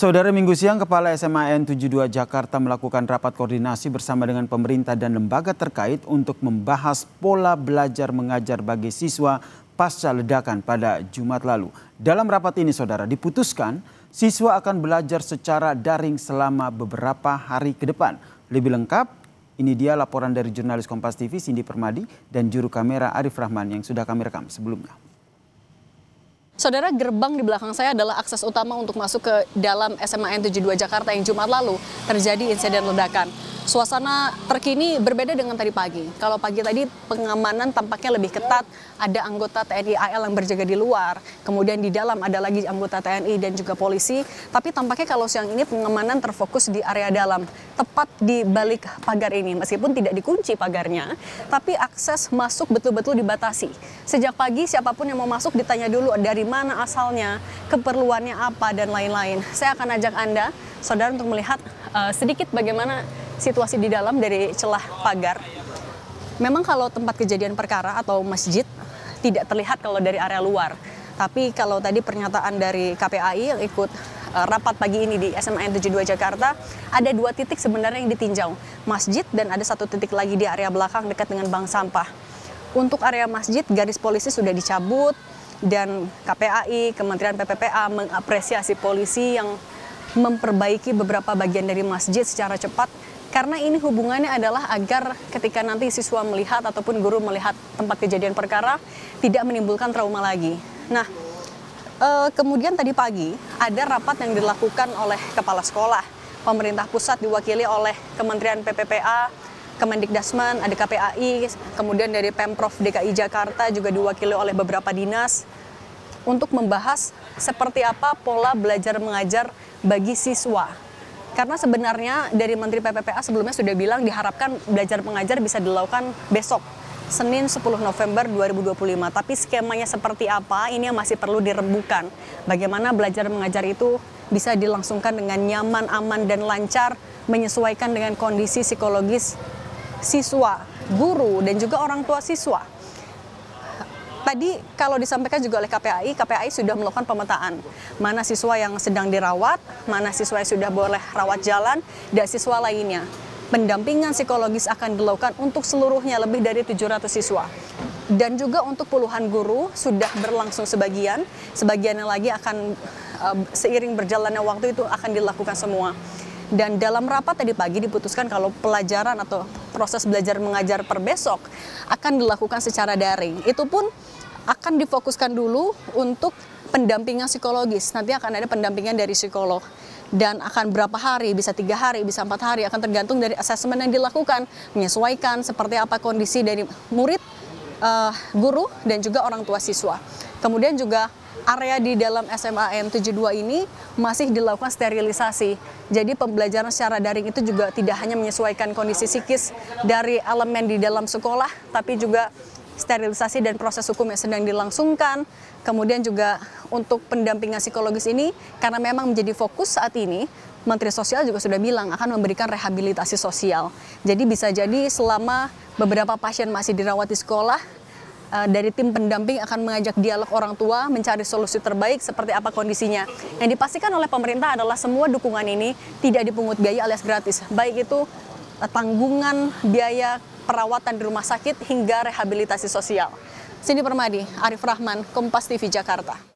Saudara, Minggu siang Kepala SMAN 72 Jakarta melakukan rapat koordinasi bersama dengan pemerintah dan lembaga terkait untuk membahas pola belajar mengajar bagi siswa pasca ledakan pada Jumat lalu. Dalam rapat ini, saudara, diputuskan siswa akan belajar secara daring selama beberapa hari ke depan. Lebih lengkap, ini dia laporan dari jurnalis Kompas TV Cindy Permadi dan juru kamera Arif Rahman yang sudah kami rekam sebelumnya. Saudara, gerbang di belakang saya adalah akses utama untuk masuk ke dalam SMAN 72 Jakarta yang Jumat lalu terjadi insiden ledakan. Suasana terkini berbeda dengan tadi pagi. Kalau pagi tadi pengamanan tampaknya lebih ketat, ada anggota TNI AL yang berjaga di luar, kemudian di dalam ada lagi anggota TNI dan juga polisi. Tapi tampaknya kalau siang ini pengamanan terfokus di area dalam, tepat di balik pagar ini. Meskipun tidak dikunci pagarnya, tapi akses masuk betul-betul dibatasi. Sejak pagi siapapun yang mau masuk ditanya dulu dari mana asalnya, keperluannya apa, dan lain-lain. Saya akan ajak Anda, saudara, untuk melihat sedikit bagaimana situasi di dalam dari celah pagar. Memang kalau tempat kejadian perkara atau masjid tidak terlihat kalau dari area luar. Tapi kalau tadi pernyataan dari KPAI yang ikut rapat pagi ini di SMAN 72 Jakarta, ada 2 titik sebenarnya yang ditinjau. Masjid dan ada 1 titik lagi di area belakang dekat dengan bank sampah. Untuk area masjid, garis polisi sudah dicabut dan KPAI, Kementerian PPPA mengapresiasi polisi yang memperbaiki beberapa bagian dari masjid secara cepat. Karena ini hubungannya adalah agar ketika nanti siswa melihat ataupun guru melihat tempat kejadian perkara tidak menimbulkan trauma lagi. Nah, kemudian tadi pagi ada rapat yang dilakukan oleh kepala sekolah. Pemerintah pusat diwakili oleh Kementerian PPPA, Kemendikdasman, ada KPAI, kemudian dari Pemprov DKI Jakarta juga diwakili oleh beberapa dinas untuk membahas seperti apa pola belajar mengajar bagi siswa. Karena sebenarnya dari Menteri PPPA sebelumnya sudah bilang diharapkan belajar mengajar bisa dilakukan besok, Senin 10 November 2025. Tapi skemanya seperti apa, ini yang masih perlu dirembukan. Bagaimana belajar mengajar itu bisa dilangsungkan dengan nyaman, aman, dan lancar, menyesuaikan dengan kondisi psikologis siswa, guru, dan juga orang tua siswa. Tadi kalau disampaikan juga oleh KPAI sudah melakukan pemetaan. Mana siswa yang sedang dirawat, mana siswa yang sudah boleh rawat jalan, dan siswa lainnya. Pendampingan psikologis akan dilakukan untuk seluruhnya lebih dari 700 siswa. Dan juga untuk puluhan guru sudah berlangsung sebagian yang lagi akan seiring berjalannya waktu itu akan dilakukan semua. Dan dalam rapat tadi pagi diputuskan kalau pelajaran atau proses belajar mengajar per besok akan dilakukan secara daring. Itu pun akan difokuskan dulu untuk pendampingan psikologis. Nanti akan ada pendampingan dari psikolog. Dan akan berapa hari, bisa 3 hari, bisa 4 hari, akan tergantung dari asesmen yang dilakukan. Menyesuaikan seperti apa kondisi dari murid, guru, dan juga orang tua siswa. Kemudian juga area di dalam SMAN 72 ini masih dilakukan sterilisasi. Jadi pembelajaran secara daring itu juga tidak hanya menyesuaikan kondisi psikis dari elemen di dalam sekolah, tapi juga sterilisasi dan proses hukum yang sedang dilangsungkan. Kemudian juga untuk pendampingan psikologis ini, karena memang menjadi fokus saat ini, Menteri Sosial juga sudah bilang akan memberikan rehabilitasi sosial. Jadi bisa jadi selama beberapa pasien masih dirawat di sekolah, dari tim pendamping akan mengajak dialog orang tua mencari solusi terbaik seperti apa kondisinya. Yang dipastikan oleh pemerintah adalah semua dukungan ini tidak dipungut biaya alias gratis. Baik itu tanggungan biaya perawatan di rumah sakit hingga rehabilitasi sosial. Cindy Permadi, Arif Rahman, Kompas TV Jakarta.